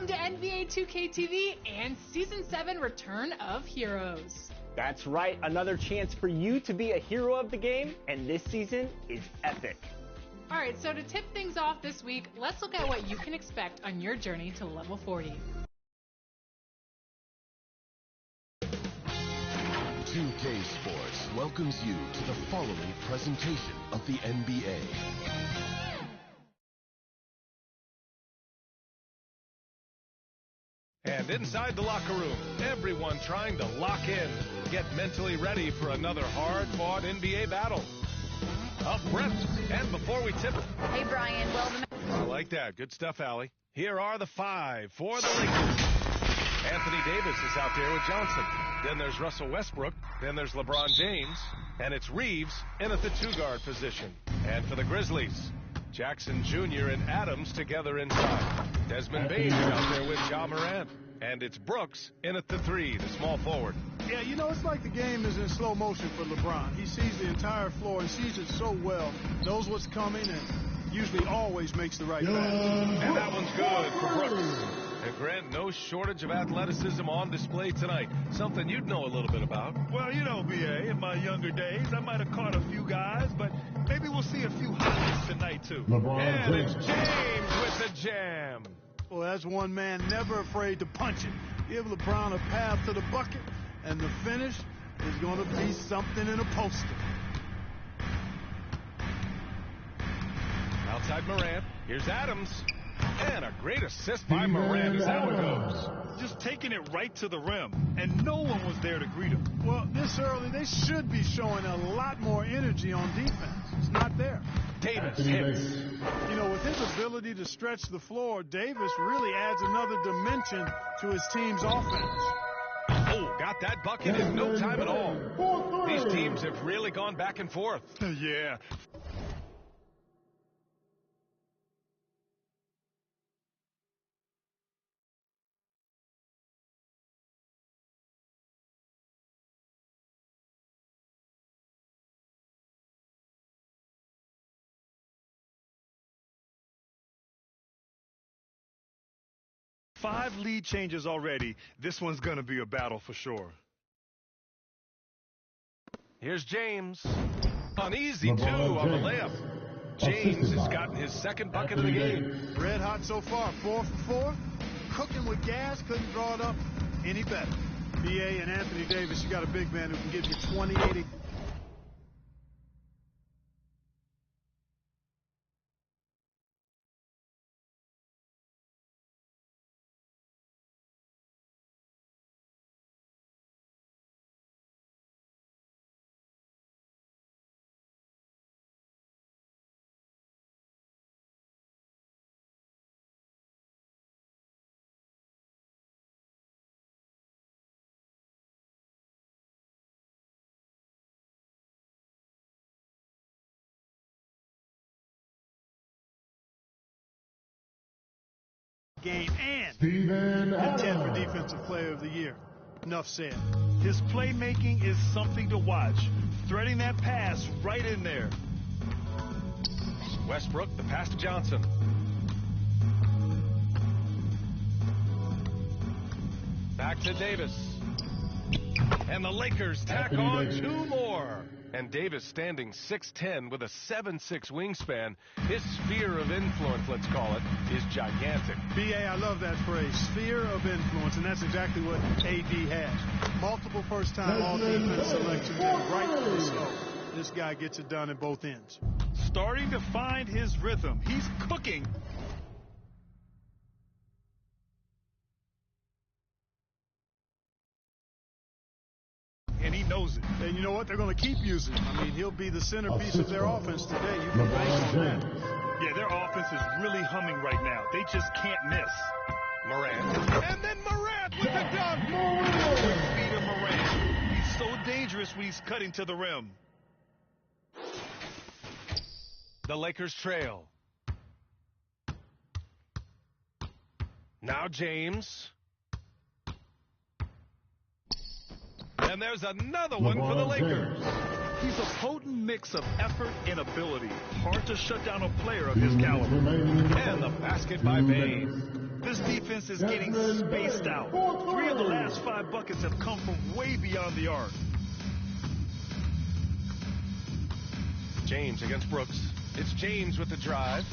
welcome to NBA 2K TV and Season 7 Return of Heroes. That's right, another chance for you to be a hero of the game, and this season is epic. Alright, so to tip things off this week, let's look at what you can expect on your journey to level 40. 2K Sports welcomes you to the following presentation of the NBA. And inside the locker room, everyone trying to lock in, get mentally ready for another hard-fought NBA battle. Up front, and before we tip it. Hey, Brian. Well, I like that. Good stuff, Allie. Here are the five for the Lakers. Anthony Davis is out there with Johnson. Then there's Russell Westbrook. Then there's LeBron James. And it's Reeves in at the two-guard position. And for the Grizzlies, Jackson Jr. and Adams together inside. Desmond Bain is out there with Ja Morant. And it's Brooks in at the three, the small forward. Yeah, you know, it's like the game is in slow motion for LeBron. He sees the entire floor and sees it so well, knows what's coming, and usually always makes the right pass. And that one's good for Brooks. And Grant, no shortage of athleticism on display tonight. Something you'd know a little bit about. Well, you know, B.A., in my younger days, I might have caught a few guys, but maybe we'll see a few highlights tonight, too. And it's James with the jam. Well, that's one man never afraid to punch it. Give LeBron a path to the bucket, and the finish is going to be something in a poster. Outside Morant, here's Adams. And a great assist by Morant as that one goes. Just taking it right to the rim, and no one was there to greet him. Well, this early, they should be showing a lot more energy on defense. It's not there. Davis hits. You know, with his ability to stretch the floor, Davis really adds another dimension to his team's offense. Oh, got that bucket in no time at all. These teams have really gone back and forth. Yeah. Five lead changes already. This one's going to be a battle for sure. Here's James. On easy two on the layup. James has gotten his second bucket of the game. Red hot so far, 4 for 4. Cooking with gas, couldn't draw it up any better. B.A. and Anthony Davis, you got a big man who can give you 28. Game and contend for Defensive Player of the Year. Enough said. His playmaking is something to watch. Threading that pass right in there. Westbrook, the pass to Johnson. Back to Davis. And the Lakers tack on two more. And Davis standing 6'10" with a 7'6" wingspan. His sphere of influence, let's call it, is gigantic. B.A., I love that phrase, sphere of influence, and that's exactly what AD has. Multiple first-time all-defense selections, and rightfully so. This guy gets it done at both ends. Starting to find his rhythm. He's cooking. And he knows it. And you know what? They're going to keep using him. I mean, he'll be the centerpiece of their offense today. You can bank on that. Yeah, their offense is really humming right now. They just can't miss. Morant. And then Morant with the dunk. Quick feet of Morant. He's so dangerous when he's cutting to the rim. The Lakers trail. Now James. And there's another one for the Lakers. He's a potent mix of effort and ability. Hard to shut down a player of his caliber. And the basket by Bain. This defense is getting spaced out. 3 of the last 5 buckets have come from way beyond the arc. James against Brooks. It's James with the drive.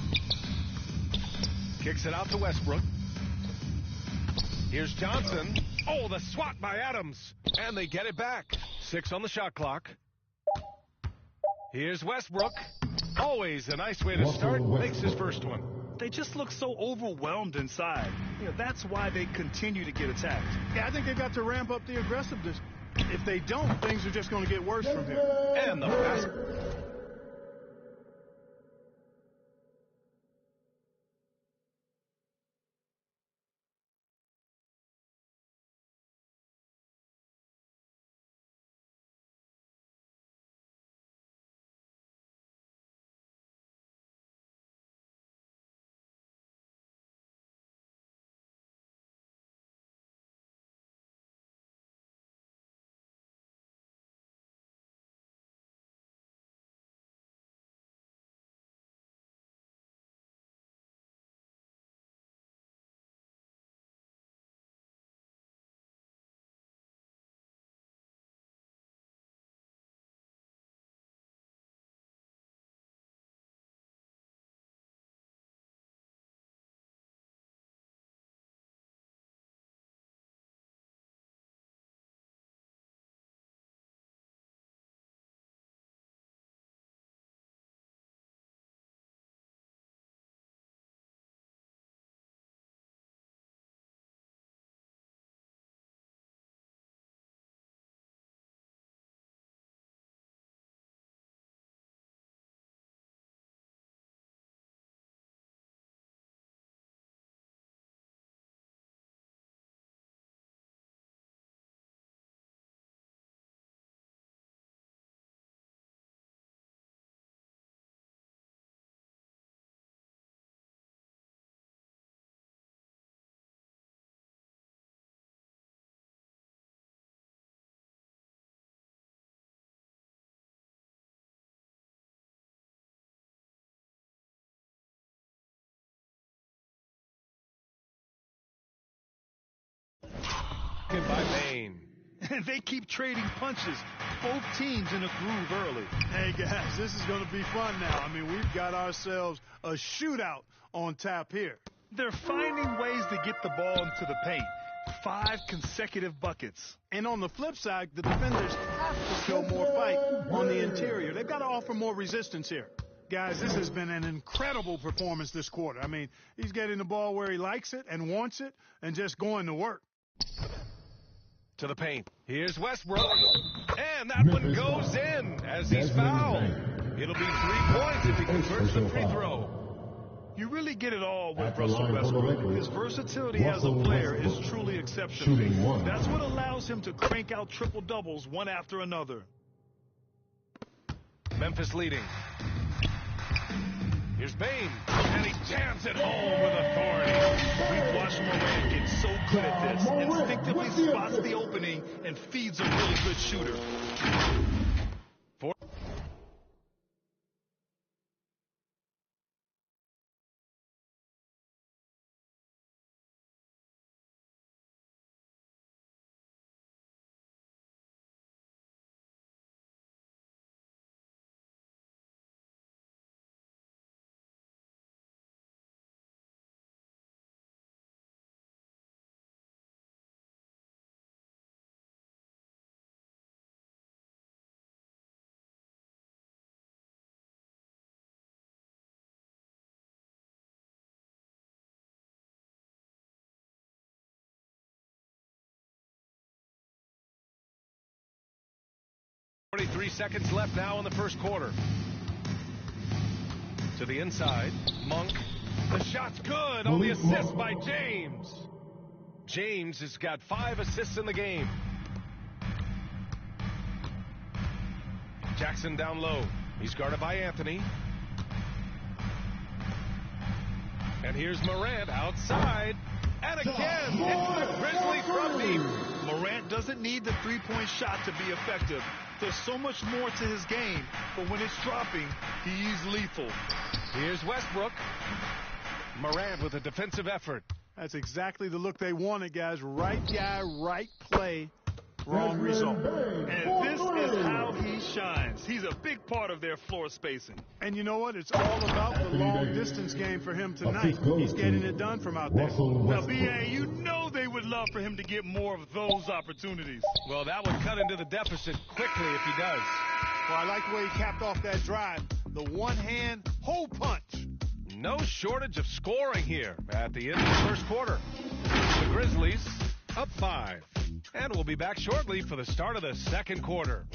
Kicks it out to Westbrook. Here's Johnson. Oh, the swat by Adams. And they get it back. 6 on the shot clock. Here's Westbrook. Always a nice way to start. Makes his first one. They just look so overwhelmed inside. That's why they continue to get attacked. Yeah, I think they've got to ramp up the aggressiveness. If they don't, things are just going to get worse from here. And the basket. By Maine. And they keep trading punches. Both teams in a groove early. Hey, guys, this is going to be fun now. I mean, we've got ourselves a shootout on tap here. They're finding ways to get the ball into the paint. 5 consecutive buckets. And on the flip side, the defenders have to show more fight on the interior. They've got to offer more resistance here. Guys, this has been an incredible performance this quarter. I mean, he's getting the ball where he likes it and wants it and just going to work. To the paint. Here's Westbrook. And that one goes in as he's fouled. It'll be 3 points if he converts the free throw. You really get it all with Russell Westbrook. His versatility as a player is truly exceptional. That's what allows him to crank out triple-doubles one after another. Memphis leading. Here's Bain. And he jams it home with authority. We've watched Morant get so good at this. Instinctively spots the opening and feeds a really good shooter. Three seconds left now in the first quarter. To the inside, Monk. The shot's good on the assist by James. James has got 5 assists in the game. Jackson down low. He's guarded by Anthony. And here's Morant outside. And again, it's the Grizzlies from deep. Morant doesn't need the three-point shot to be effective. There's so much more to his game, but when it's dropping, he's lethal. Here's Westbrook. Morant with a defensive effort. That's exactly the look they wanted, guys. Right guy, right play, wrong result. And this is how he shines. He's a big part of their floor spacing. And you know what? It's all about the long-distance game for him tonight. He's getting it done from out there. Now, B.A., you know they would love for him to get more of those opportunities. Well, that would cut into the deficit quickly if he does. Well, I like the way he capped off that drive. The one-hand hole punch. No shortage of scoring here at the end of the first quarter. The Grizzlies up 5. And we'll be back shortly for the start of the second quarter.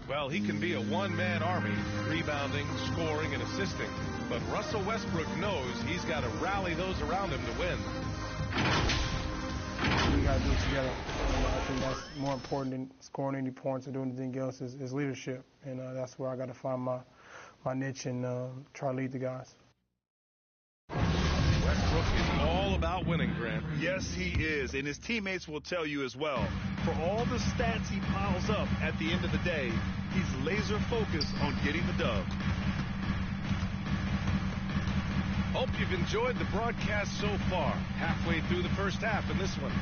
Well, he can be a one-man army, rebounding, scoring, and assisting. But Russell Westbrook knows he's got to rally those around him to win. We got to do it together. I think that's more important than scoring any points or doing anything else is leadership. And that's where I got to find my niche and try to lead the guys. Westbrook is all about winning, Grant. Yes, he is, and his teammates will tell you as well. For all the stats he piles up at the end of the day, he's laser focused on getting the dub. Hope you've enjoyed the broadcast so far. Halfway through the first half in this one.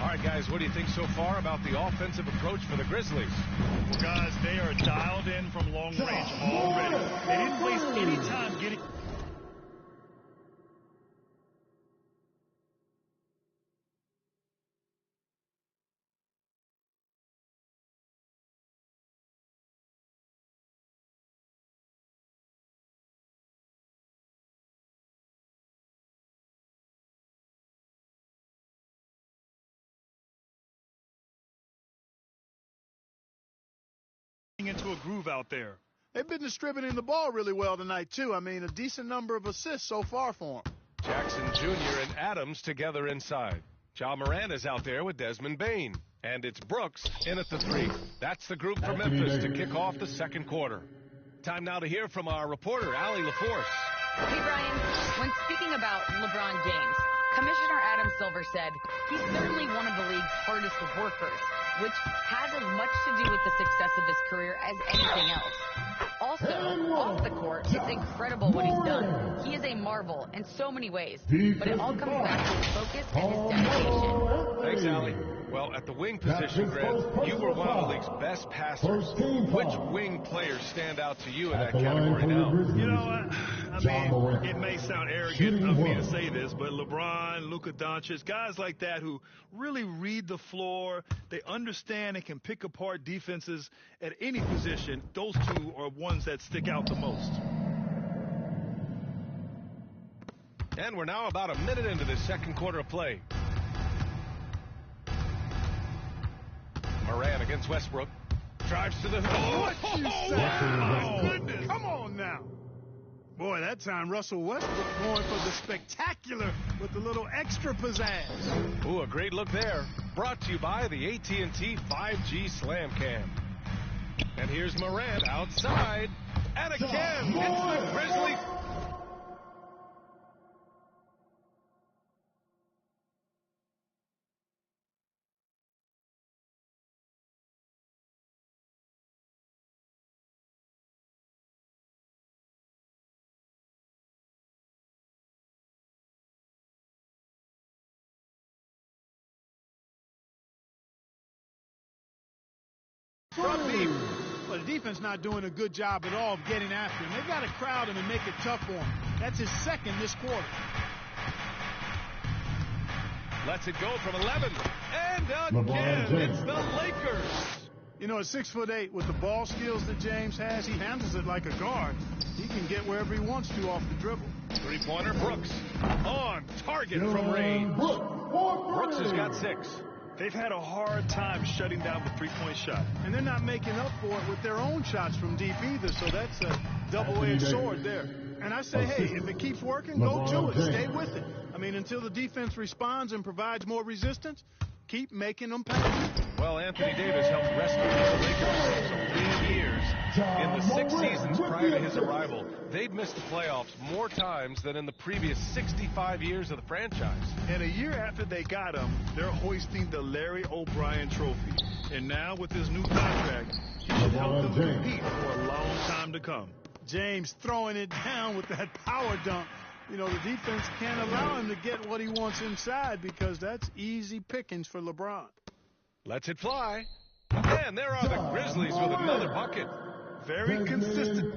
All right, guys, what do you think so far about the offensive approach for the Grizzlies? Well, guys, they are dialed in from long range already. They didn't waste any time getting... into a groove out there. They've been distributing the ball really well tonight, too. I mean, a decent number of assists so far for them. Jackson Jr. and Adams together inside. Ja Morant is out there with Desmond Bane. And it's Brooks in at the 3. That's the group for Memphis to kick off the second quarter. Time now to hear from our reporter, Allie LaForce. Hey, Brian. When speaking about LeBron James, Commissioner Adam Silver said he's certainly one of the league's hardest workers, which has as much to do with the success of his career as anything else. Also, off the court, it's incredible what he's done. He is a marvel in so many ways, but it all comes back to his focus and his dedication. Thanks, Allie. Well, at the wing position, Grant, you were one of the league's best passers. Which wing players stand out to you in that category now? You know what? I mean, it may sound arrogant of me to say this, but LeBron, Luka Doncic, guys like that who really read the floor, they understand and can pick apart defenses at any position, those two are ones that stick out the most. And we're now about a minute into the second quarter of play. Morant against Westbrook. Drives to the hoop. What you say? Oh, my goodness. Come on now. Boy, that time Russell Westbrook going for the spectacular with the little extra pizzazz. Ooh, a great look there. Brought to you by the AT&T 5G Slam Cam. And here's Morant outside. And again, it's the Grizzlies. But the defense not doing a good job at all of getting after him. They've got to crowd him and make it tough for him. That's his second this quarter. Lets it go from 11. And again, it's the Lakers. You know, at 6'8", with the ball skills that James has, he handles it like a guard. He can get wherever he wants to off the dribble. Three-pointer, Brooks. On target from range. Brooks has got 6. They've had a hard time shutting down the three-point shot. And they're not making up for it with their own shots from deep either, so that's a double-edged sword there. And I say, hey, if it keeps working, go to it. Stay with it. I mean, until the defense responds and provides more resistance, keep making them pay. Well, Anthony Davis helped rescue the Lakers from some lean years. In the 6 seasons prior to his arrival, they've missed the playoffs more times than in the previous 65 years of the franchise. And a year after they got him, they're hoisting the Larry O'Brien Trophy. And now with his new contract, he should help them compete for a long time to come. James throwing it down with that power dunk. You know, the defense can't allow him to get what he wants inside because that's easy pickings for LeBron. Lets it fly. And there are the Grizzlies with another bucket. Very consistent.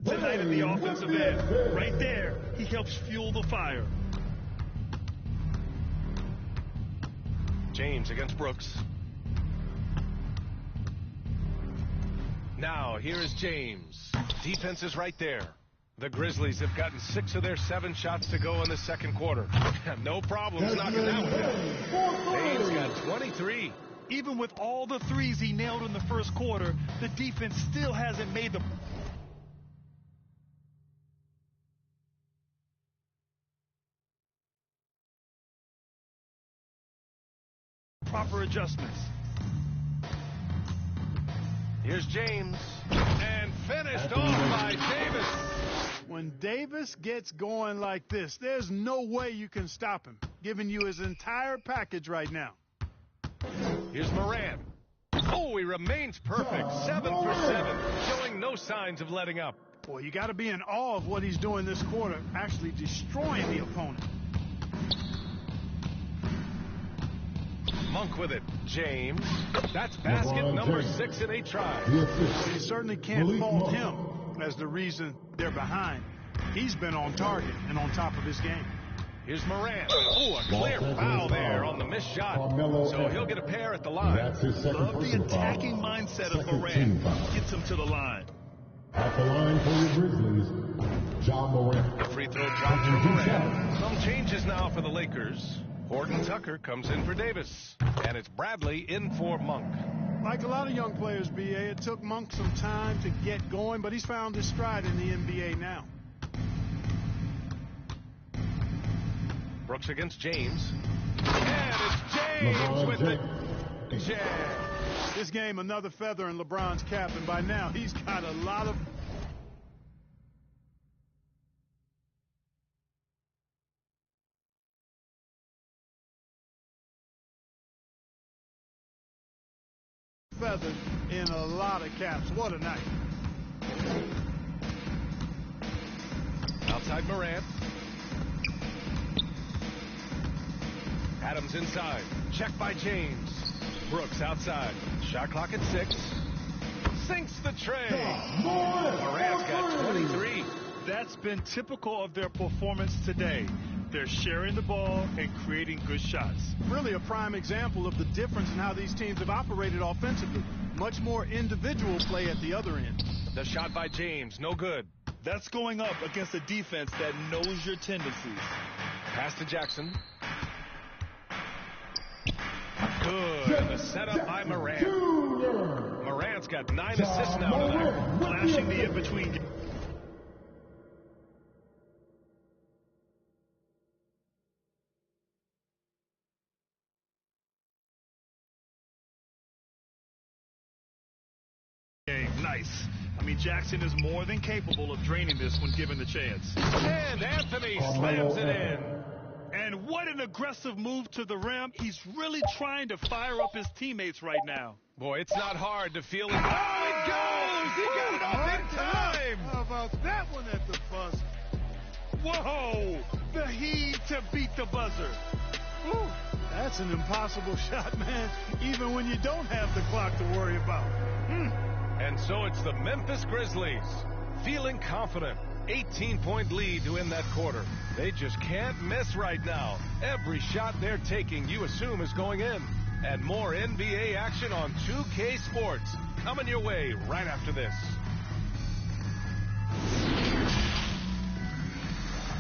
Tonight in the offensive end, right there, he helps fuel the fire. James against Brooks. Now, here is James. Defense is right there. The Grizzlies have gotten 6 of their 7 shots to go in the second quarter. No problems knocking that one down. James got 23. Even with all the threes he nailed in the first quarter, the defense still hasn't made the proper adjustments. Here's James. And finished off by Davis. When Davis gets going like this, there's no way you can stop him, giving you his entire package right now. Here's Morant. Oh, he remains perfect. 7 for 7, showing no signs of letting up. Boy, you got to be in awe of what he's doing this quarter, actually destroying the opponent. Monk with it. James. That's basket number 6 in 8 tries. Well, you certainly can't fault him as the reason they're behind. He's been on target and on top of his game. Here's Morant. Oh, a clear foul there on the missed shot. So he'll get a pair at the line. Love the attacking mindset of Morant. Gets him to the line. At the line for the Grizzlies, John Morant. The free throw dropped for Morant. Some changes now for the Lakers. Horton Tucker comes in for Davis. And it's Bradley in for Monk. Like a lot of young players, B.A., it took Monk some time to get going, but he's found his stride in the NBA now. Brooks against James. And it's James with the jam. This game, another feather in LeBron's cap, and by now he's got a lot of feathers in a lot of caps. What a night. Outside Morant. Adams inside. Check by James. Brooks outside. Shot clock at 6. Sinks the tray. Morant's got 23. That's been typical of their performance today. They're sharing the ball and creating good shots. Really a prime example of the difference in how these teams have operated offensively. Much more individual play at the other end. The shot by James, no good. That's going up against a defense that knows your tendencies. Pass to Jackson. Good. And the setup by Morant. Morant's got 9 assists now tonight. Flashing the in-between. Nice. I mean, Jackson is more than capable of draining this when given the chance. And Anthony slams it in. And what an aggressive move to the rim. He's really trying to fire up his teammates right now. Boy, it's not hard to feel it. Oh, it goes! He got it off in time! How about that one at the buzzer? Whoa! the heave to beat the buzzer. Whew, that's an impossible shot, man, even when you don't have the clock to worry about. And so it's the Memphis Grizzlies, feeling confident. 18-point lead to end that quarter. They just can't miss right now. Every shot they're taking, you assume, is going in. And more NBA action on 2K Sports coming your way right after this.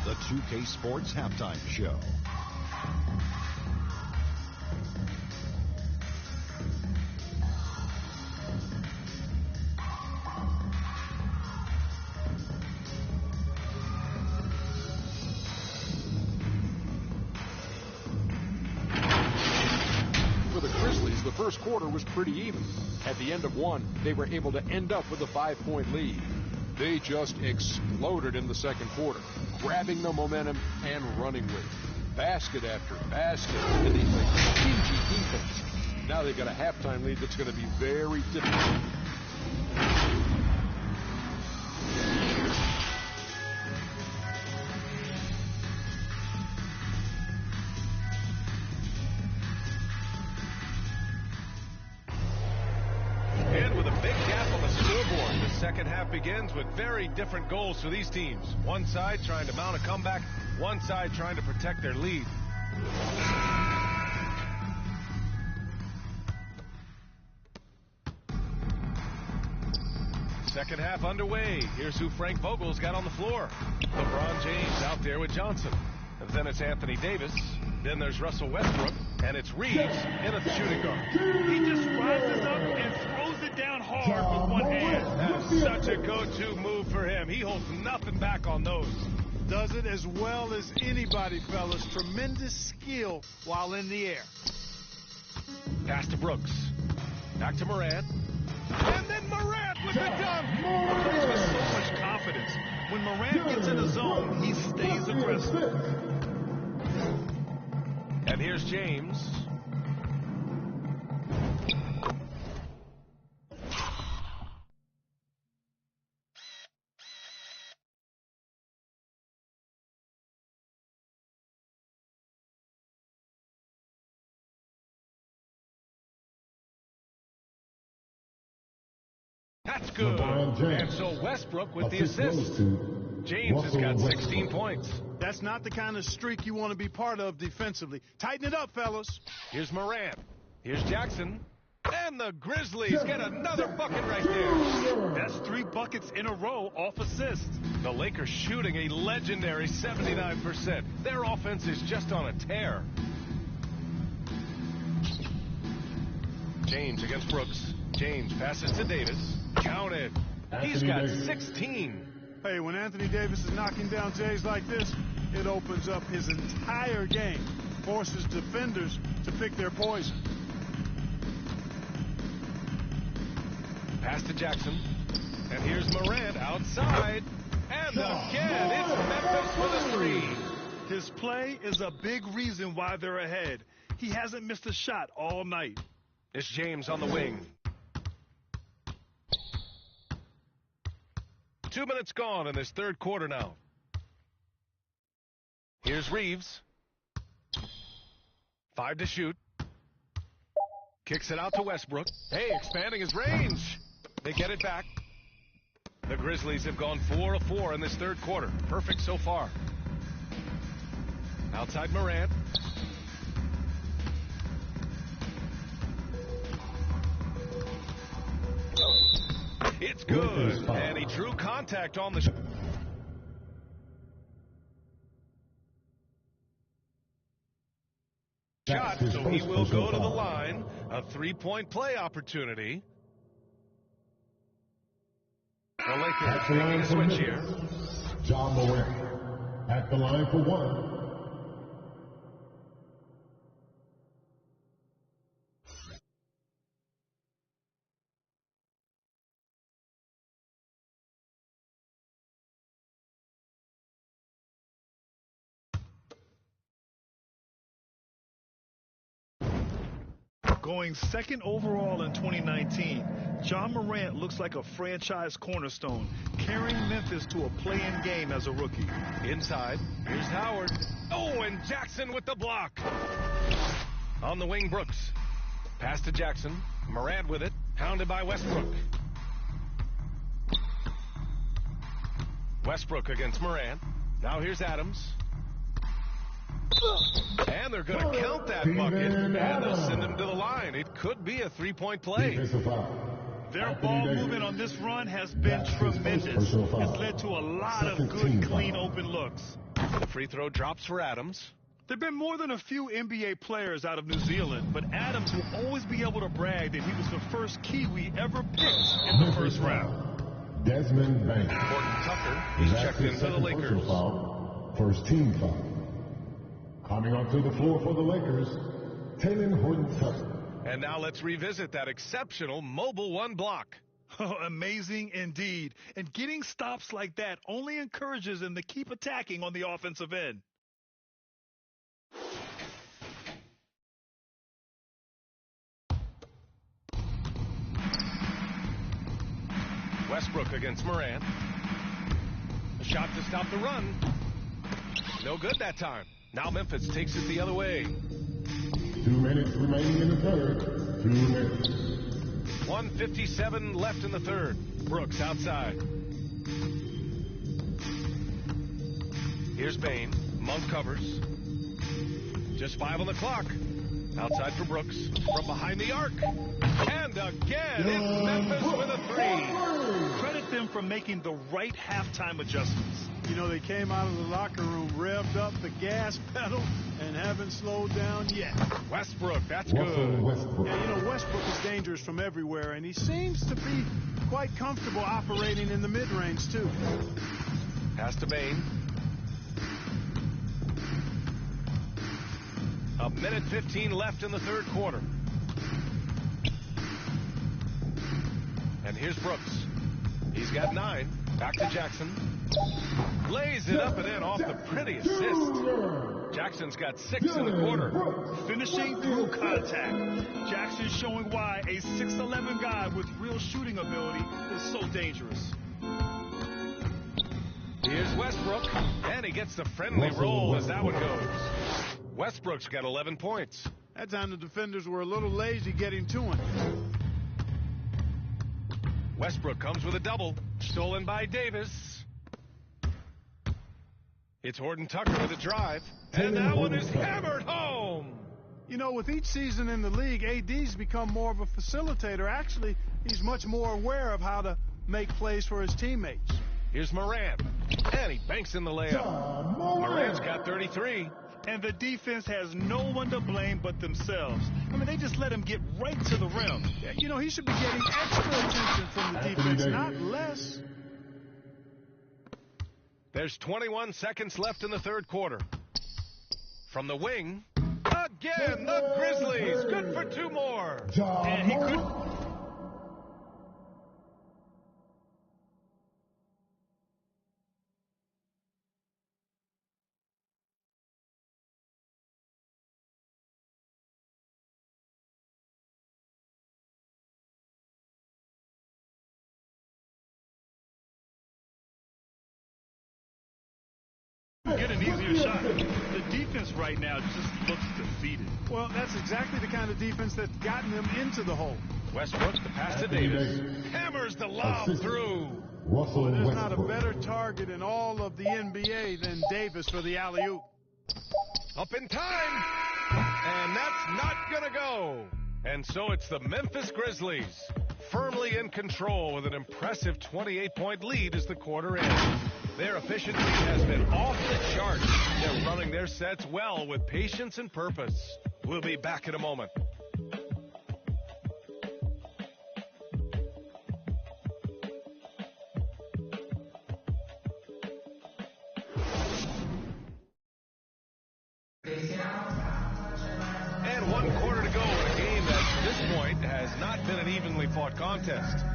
The 2K Sports Halftime Show. The first quarter was pretty even. At the end of one, they were able to end up with a 5-point lead. They just exploded in the second quarter, grabbing the momentum and running with it. Basket after basket, and they played stingy defense. Now they've got a halftime lead that's going to be very difficult. Second half begins with very different goals for these teams. One side trying to mount a comeback, one side trying to protect their lead. Second half underway. Here's who Frank Vogel's got on the floor. LeBron James out there with Johnson. And then it's Anthony Davis. Then there's Russell Westbrook. And it's Reeves in a shooting guard. He just rises up and throws it down hard with one hand. That's such a go-to move for him. He holds nothing back on those. Does it as well as anybody, fellas. Tremendous skill while in the air. Pass to Brooks. Back to Morant. And then Morant with the dunk. Plays with so much confidence. When Morant gets in the zone, he stays aggressive. And here's James. That's good. And so Westbrook with the assist. James has got 16 points. That's not the kind of streak you want to be part of defensively. Tighten it up, fellas. Here's Morant. Here's Jackson. And the Grizzlies get another bucket right there. That's 3 buckets in a row off assist. The Lakers shooting a legendary 79%. Their offense is just on a tear. James against Brooks. James passes to Davis. Counted. He's got 16. Hey, when Anthony Davis is knocking down Jays like this, it opens up his entire game. Forces defenders to pick their poison. Pass to Jackson. And here's Morant outside. And again, it's Memphis with a 3. His play is a big reason why they're ahead. He hasn't missed a shot all night. It's James on the wing. 2 minutes gone in this third quarter now. Here's Reeves. 5 to shoot. Kicks it out to Westbrook. Hey, expanding his range. They get it back. The Grizzlies have gone 4 of 4 in this third quarter. Perfect so far. Outside Morant. It's good. And he drew contact on the shot, so he will go to the line. A 3-point play opportunity. The Lakers making a switch here. John Morant at the line for 1. Going second overall in 2019, John Morant looks like a franchise cornerstone, carrying Memphis to a play-in game as a rookie. Inside, here's Howard. Oh, and Jackson with the block. On the wing, Brooks. Pass to Jackson. Morant with it, hounded by Westbrook. Westbrook against Morant. Now here's Adams. And they're going to count that bucket, and they'll send him to the line. It could be a three-point play. Their ball movement on this run has been tremendous. It's led to a lot of good, clean, open looks. The free throw drops for Adams. There have been more than a few NBA players out of New Zealand, but Adams will always be able to brag that he was the first Kiwi ever picked in the first round. Desmond Banks. Horton Tucker, he's checked in for the Lakers. Foul, first team foul. Coming onto the floor for the Lakers, Taylor Horton Tucker. And now let's revisit that exceptional mobile one block. Oh, amazing indeed. And getting stops like that only encourages him to keep attacking on the offensive end. Westbrook against Morant. A shot to stop the run. No good that time. Now Memphis takes it the other way. 2 minutes remaining in the third. 2 minutes. 1:57 left in the third. Brooks outside. Here's Bain. Monk covers. Just 5 on the clock. Outside for Brooks. From behind the arc. And again, it's Memphis with a three. Credit them for making the right halftime adjustments. You know, they came out of the locker room, revved up the gas pedal, and haven't slowed down yet. Westbrook, that's good. Westbrook. Yeah, you know, Westbrook is dangerous from everywhere, and he seems to be quite comfortable operating in the mid-range, too. Pass to Bain. A minute 15 left in the third quarter. And here's Brooks. He's got 9. Back to Jackson. Lays it up and in off the pretty assist. Jackson's got 6 in the quarter. Finishing through contact. Jackson showing why a 6'11 guy with real shooting ability is so dangerous. Here's Westbrook, and he gets the friendly roll as that one goes. Westbrook's got 11 points. That time the defenders were a little lazy getting to him. Westbrook comes with a double, stolen by Davis. It's Horton Tucker with a drive, and that one is hammered home. You know, with each season in the league, AD's become more of a facilitator. Actually, he's much more aware of how to make plays for his teammates. Here's Morant, and he banks in the layup. Morant's got 33. And the defense has no one to blame but themselves. I mean, they just let him get right to the rim. You know, he should be getting extra attention from the defense, not less. There's 21 seconds left in the third quarter. From the wing, again, the Grizzlies. Good for 2 more. And he could... get an easier shot. The defense right now just looks defeated. Well, that's exactly the kind of defense that's gotten them into the hole. Westbrook, the pass to Davis. Hammers the lob through. Russell There's Westbrook. not a better target in all of the NBA than Davis for the alley-oop. Up in time. And that's not going to go. And so it's the Memphis Grizzlies, firmly in control with an impressive 28-point lead as the quarter ends. Their efficiency has been off the charts. They're running their sets well with patience and purpose. We'll be back in a moment. And 1 quarter to go in a game that, to this point, has not been an evenly fought contest.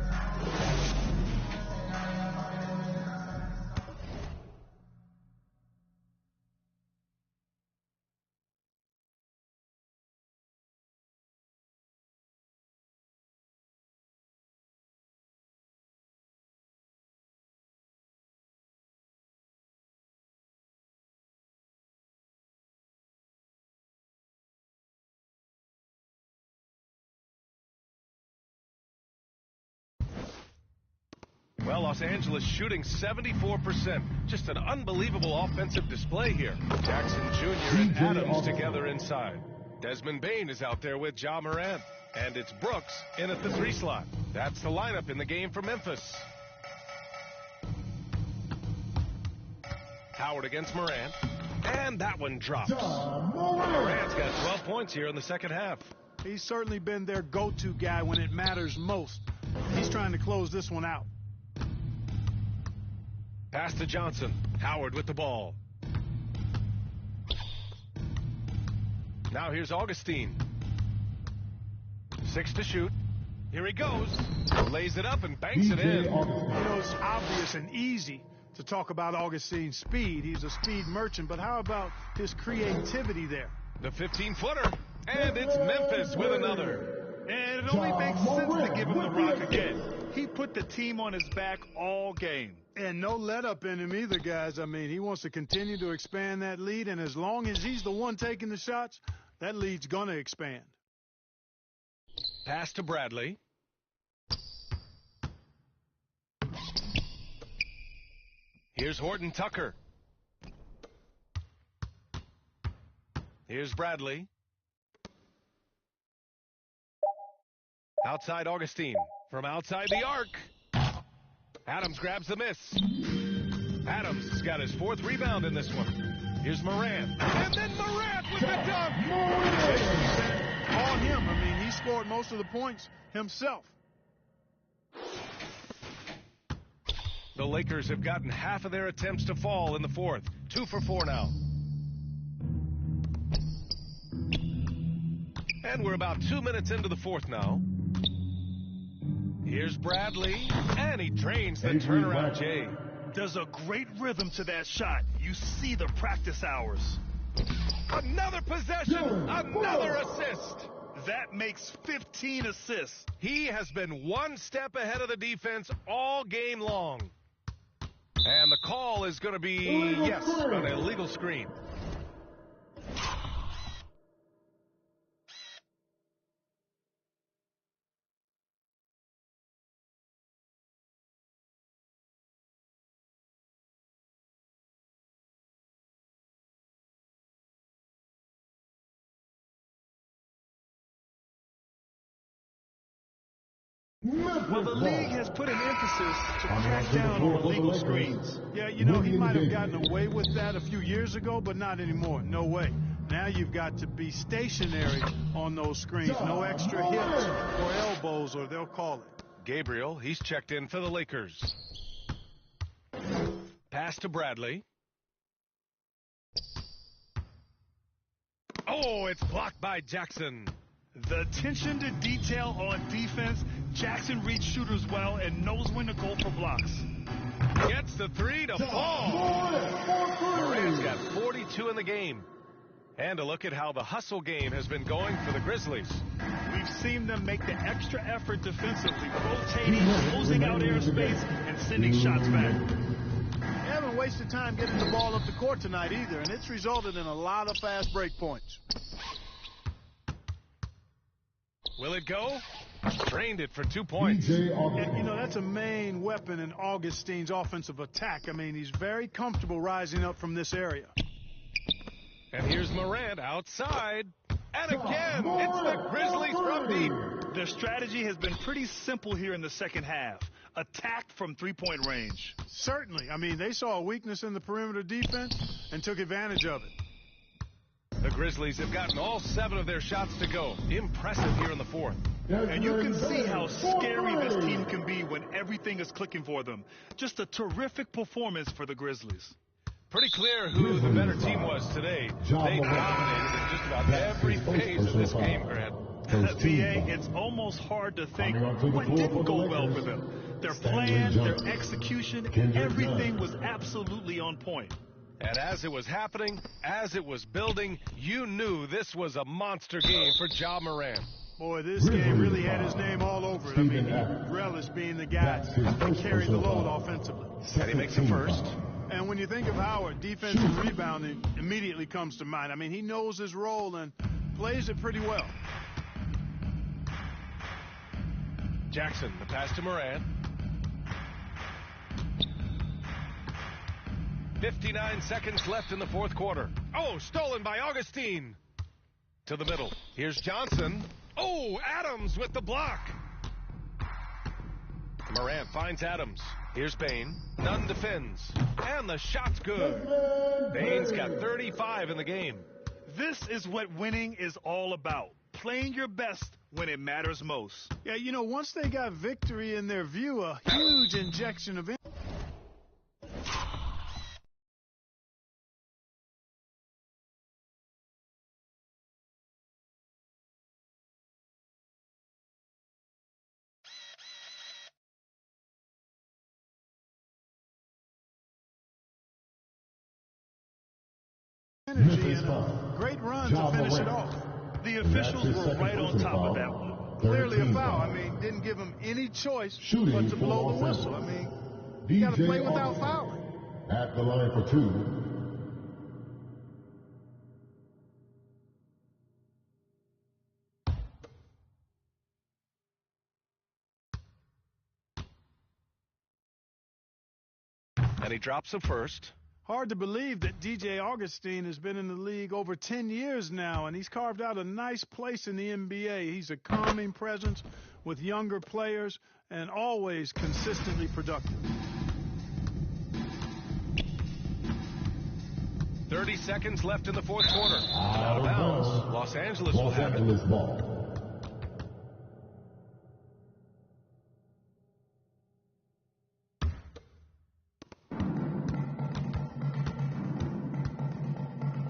Well, Los Angeles shooting 74%. Just an unbelievable offensive display here. Jackson Jr. and Adams together inside. Desmond Bain is out there with Ja Morant. And it's Brooks in at the 3 slot. That's the lineup in the game for Memphis. Howard against Morant. And that one drops. Morant's got 12 points here in the second half. He's certainly been their go-to guy when it matters most. He's trying to close this one out. Pass to Johnson. Howard with the ball. Now here's Augustine. 6 to shoot. Here he goes. Lays it up and banks it in. You know, it's obvious and easy to talk about Augustine's speed. He's a speed merchant, but how about his creativity there? The 15-footer. And it's Memphis with another. And it only makes sense to give him the rock again. He put the team on his back all game. And no let-up in him either, guys. I mean, he wants to continue to expand that lead, and as long as he's the one taking the shots, that lead's going to expand. Pass to Bradley. Here's Horton Tucker. Here's Bradley. Outside Augustine. From outside the arc. Adams grabs the miss. Adams has got his 4th rebound in this one. Here's Morant. And then Morant with the dunk. On him. I mean, he scored most of the points himself. The Lakers have gotten half of their attempts to fall in the 4th. 2 for 4 now. And we're about 2 minutes into the 4th now. Here's Bradley, and he drains the turnaround J. There's a great rhythm to that shot. You see the practice hours. Another possession, another assist. That makes 15 assists. He has been one step ahead of the defense all game long. And the call is going to be, yes, an illegal screen. Well, the league has put an emphasis to crack down on illegal screens. Yeah, you know, he might have gotten away with that a few years ago, but not anymore. No way. Now you've got to be stationary on those screens. No extra hits or elbows, or they'll call it. Gabriel, he's checked in for the Lakers. Pass to Bradley. Oh, it's blocked by Jackson. The attention to detail on defense. Jackson reads shooters well and knows when to go for blocks. Gets the 3 to fall. Morant's got 42 in the game. And a look at how the hustle game has been going for the Grizzlies. We've seen them make the extra effort defensively, rotating, closing out airspace, and sending shots back. They haven't wasted time getting the ball up the court tonight either, and it's resulted in a lot of fast break points. Will it go? Drained it for 2 points. And, you know, that's a main weapon in Augustine's offensive attack. I mean, he's very comfortable rising up from this area. And here's Morant outside. And again, it's the Grizzlies from deep. Their strategy has been pretty simple here in the second half. Attack from three-point range. Certainly. I mean, they saw a weakness in the perimeter defense and took advantage of it. The Grizzlies have gotten all 7 of their shots to go. Impressive here in the 4th. And you can see how scary this team can be when everything is clicking for them. Just a terrific performance for the Grizzlies. Pretty clear who the better team was today. They dominated in just about every phase of this game, Grant. VA, it's almost hard to think what didn't go well for them. Their plan, their execution, everything was absolutely on point. And as it was happening, as it was building, you knew this was a monster game for Ja Morant. Boy, this game really had his name all over it. I mean, he relished being the guy that carried the load offensively. And he makes the first. And when you think of Howard, defensive rebounding immediately comes to mind. I mean, he knows his role and plays it pretty well. Jackson, the pass to Morant. 59 seconds left in the fourth quarter. Oh, stolen by Augustine. To the middle. Here's Johnson. Oh, Adams with the block. Morant finds Adams. Here's Bain. Nunn defends. And the shot's good. Bain's got 35 in the game. This is what winning is all about. Playing your best when it matters most. Yeah, you know, once they got victory in their view, a huge injection of energy and a great run to finish it off. The officials were right on top of that one. Clearly a foul. I mean, didn't give him any choice but to blow the whistle. I mean, you got to play without fouling. At the line for two. And he drops the first. Hard to believe that DJ Augustine has been in the league over 10 years now, and he's carved out a nice place in the NBA. He's a calming presence with younger players and always consistently productive. 30 seconds left in the fourth quarter. Out of bounds. Los Angeles will have it. Ball.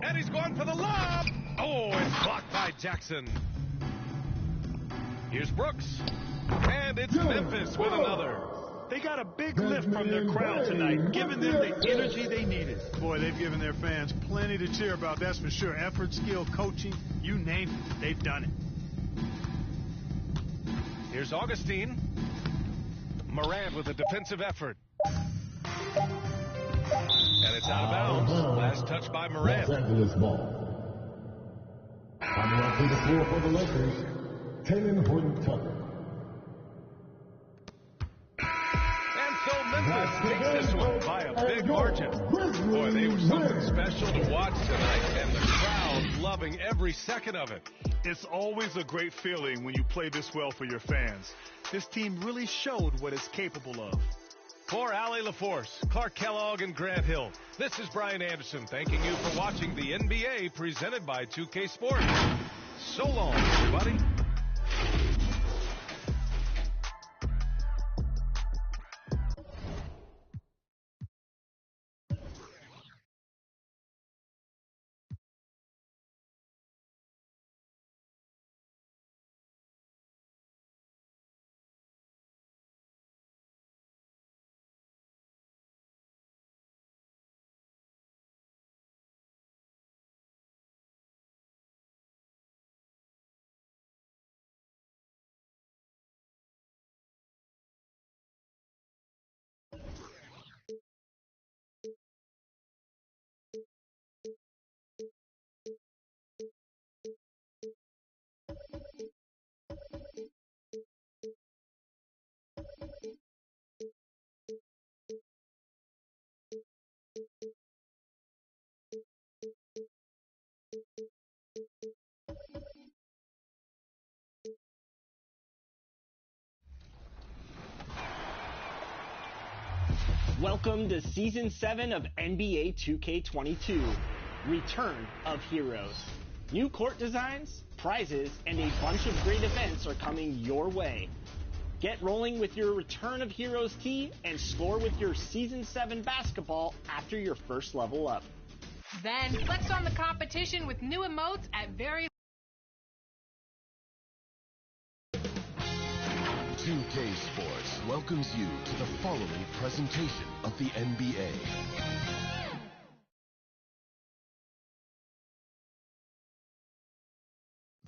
And he's going for the lob. Oh, it's blocked by Jackson. Here's Brooks. And it's Memphis with another. They got a big lift from their crowd tonight, giving them the energy they needed. Boy, they've given their fans plenty to cheer about, that's for sure. Effort, skill, coaching, you name it, they've done it. Here's Augustine. Morant with a defensive effort. And it's out of bounds. Last touch by Morant. Los Angeles ball. Coming up to the floor for the Lakers, Taylor Horton-Tucker. And so Memphis takes this one by a big margin. Boy, they were something special to watch tonight, and the crowd loving every second of it. It's always a great feeling when you play this well for your fans. This team really showed what it's capable of. For Allie LaForce, Clark Kellogg, and Grant Hill, this is Brian Anderson thanking you for watching the NBA presented by 2K Sports. So long, everybody. Welcome to Season 7 of NBA 2K22, Return of Heroes. New court designs, prizes, and a bunch of great events are coming your way. Get rolling with your Return of Heroes tee and score with your Season 7 basketball after your first level up. Then flex on the competition with new emotes at various 2K Sports welcomes you to the following presentation of the NBA.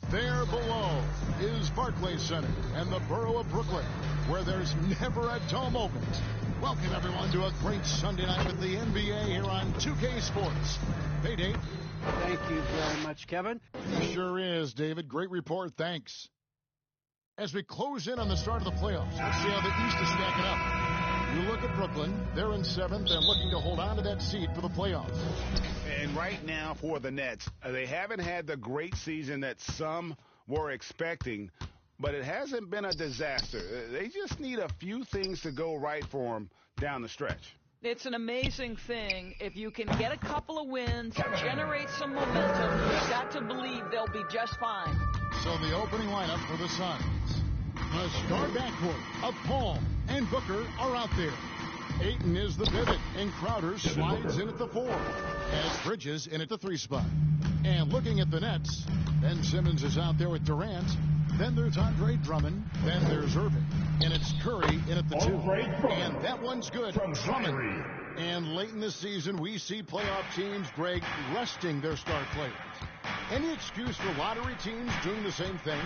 There below is Barclays Center and the borough of Brooklyn, where there's never a dome opens. Welcome, everyone, to a great Sunday night with the NBA here on 2K Sports. Hey, Dave. Thank you very much, Kevin. Sure is, David. Great report. Thanks. As we close in on the start of the playoffs, let's see how the East is stacking up. You look at Brooklyn. They're in 7th and looking to hold on to that seed for the playoffs. And right now for the Nets, they haven't had the great season that some were expecting, but it hasn't been a disaster. They just need a few things to go right for them down the stretch. It's an amazing thing. If you can get a couple of wins, generate some momentum, you've got to believe they'll be just fine. So the opening lineup for the Suns. The star backcourt of Paul and Booker are out there. Ayton is the pivot, and Crowder slides in at the 4, as Bridges in at the 3 spot. And looking at the Nets, Ben Simmons is out there with Durant. Then there's Andre Drummond. Then there's Irving. And it's Curry in at the 2. And that one's good. Drummond. And late in the season, we see playoff teams, Greg, resting their star players. Any excuse for lottery teams doing the same thing?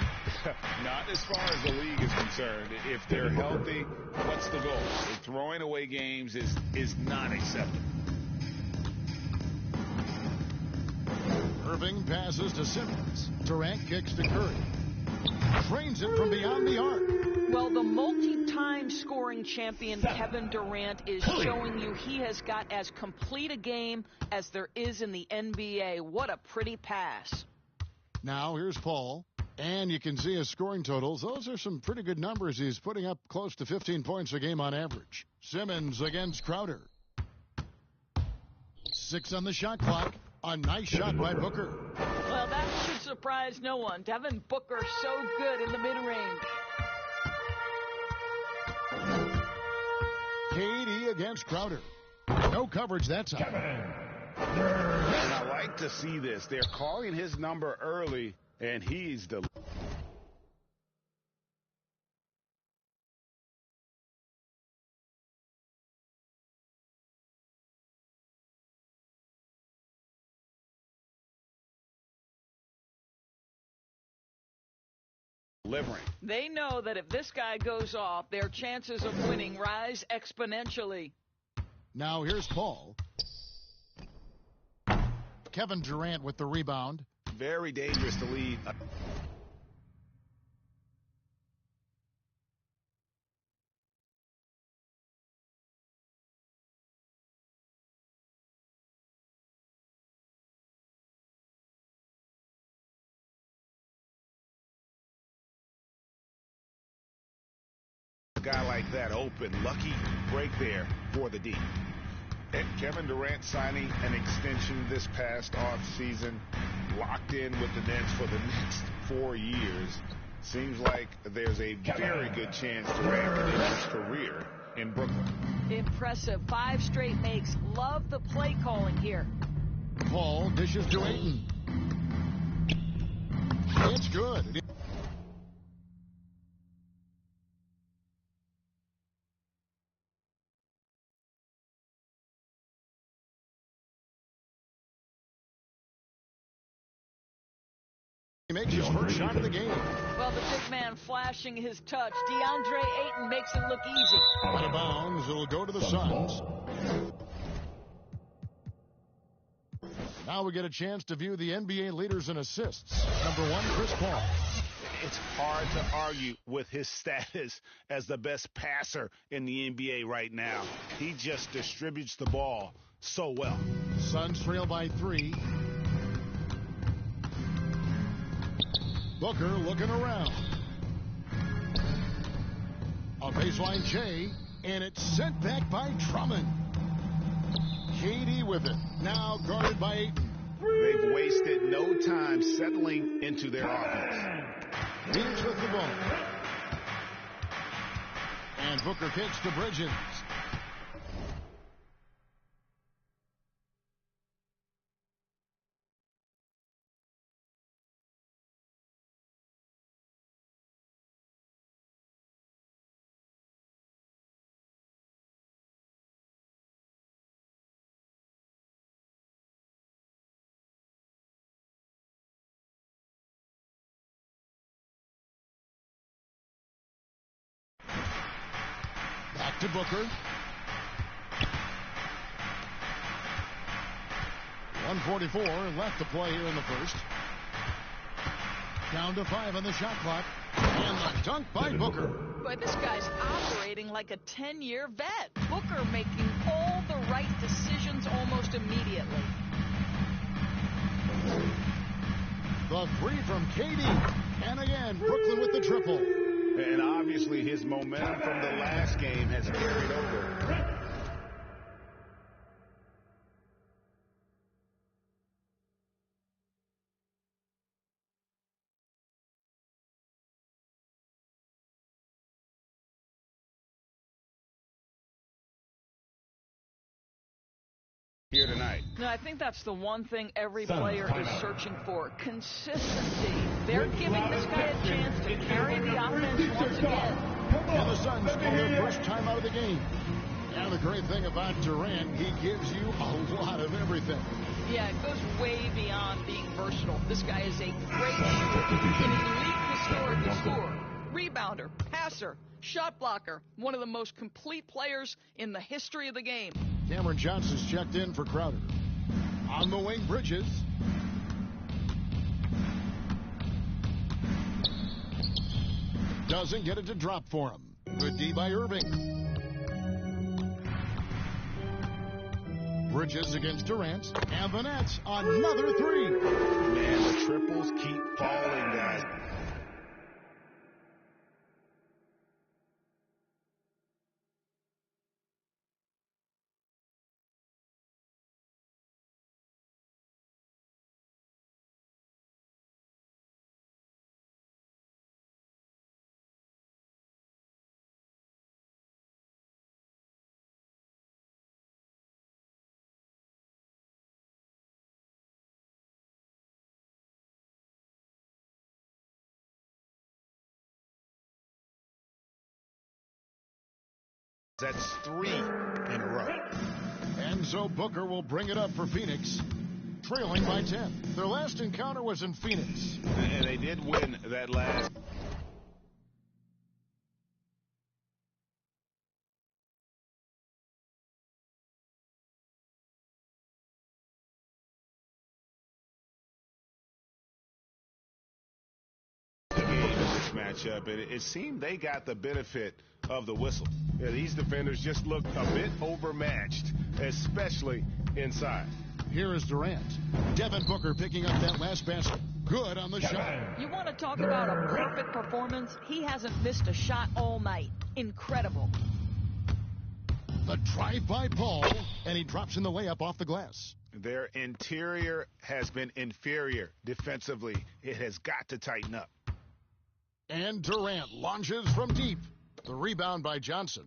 Not as far as the league is concerned. If they're healthy, what's the goal? Throwing away games is not acceptable. Irving passes to Simmons. Durant kicks to Curry. Trains it from beyond the arc. Well, the multi-time scoring champion Kevin Durant is showing you he has got as complete a game as there is in the NBA. What a pretty pass. Now here's Paul. And you can see his scoring totals. Those are some pretty good numbers. He's putting up close to 15 points a game on average. Simmons against Crowder. 6 on the shot clock. A nice shot by Booker. Well, that should surprise no one. Devin Booker so good in the mid-range. KD against Crowder. No coverage that time. And I like to see this. They're calling his number early, and he's the... delivering. They know that if this guy goes off, their chances of winning rise exponentially. Now here's Paul. Kevin Durant with the rebound. Very dangerous to lead. Guy like that open, lucky break there for the D. And Kevin Durant signing an extension this past offseason, locked in with the Nets for the next 4 years. Seems like there's a very good chance Durant can end his career in Brooklyn. Impressive. 5 straight makes. Love the play calling here. Paul dishes to Ayton. It's good. He makes his first shot of the game. Well, the big man flashing his touch. DeAndre Ayton makes it look easy. Out of bounds, it'll go to the Suns. Now we get a chance to view the NBA leaders in assists. Number 1, Chris Paul. It's hard to argue with his status as the best passer in the NBA right now. He just distributes the ball so well. Suns trail by 3. Booker looking around. A baseline J, and it's sent back by Drummond. KD with it. Now guarded by Ayton. They've wasted no time settling into their offense. Beats with the ball. And Booker kicks to Bridges. Back to Booker. 1:44 left to play here in the first. Down to 5 on the shot clock. And the dunk by Booker. But this guy's operating like a 10-year vet. Booker making all the right decisions almost immediately. The three from KD. And again, Brooklyn with the triple. And obviously his momentum from the last game has carried over. Here tonight. No, I think that's the one thing every player is searching for. Consistency. They're giving this guy a chance to carry the offense once again. And the Suns score their first time out of the game. And the great thing about Durant, he gives you a lot of everything. Yeah, it goes way beyond being versatile. This guy is a great shooter, an elite historical scorer, rebounder, passer, shot blocker, one of the most complete players in the history of the game. Cameron Johnson's checked in for Crowder. On the wing, Bridges. Doesn't get it to drop for him. Good D by Irving. Bridges against Durant. And the Nets, another three. Man, the triples keep falling, guys. That's 3 in a row. And so Booker will bring it up for Phoenix, trailing by 10. Their last encounter was in Phoenix. And they did win that last. Matchup, and it seemed they got the benefit of the whistle. Yeah, these defenders just looked a bit overmatched, especially inside. Here is Durant. Devin Booker picking up that last basket. Good on the shot. You want to talk about a perfect performance? He hasn't missed a shot all night. Incredible. The drive by Paul, and he drops in the layup off the glass. Their interior has been inferior defensively. It has got to tighten up. And Durant launches from deep. The rebound by Johnson.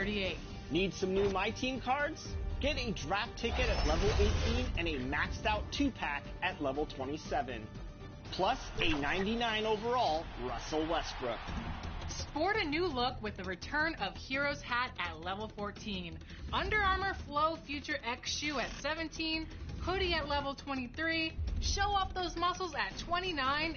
38. Need some new My Team cards? Get a draft ticket at level 18 and a maxed out 2-pack at level 27. Plus a 99 overall Russell Westbrook. Sport a new look with the return of Heroes hat at level 14. Under Armour Flow Future X shoe at 17. Hoodie at level 23. Show off those muscles at 29.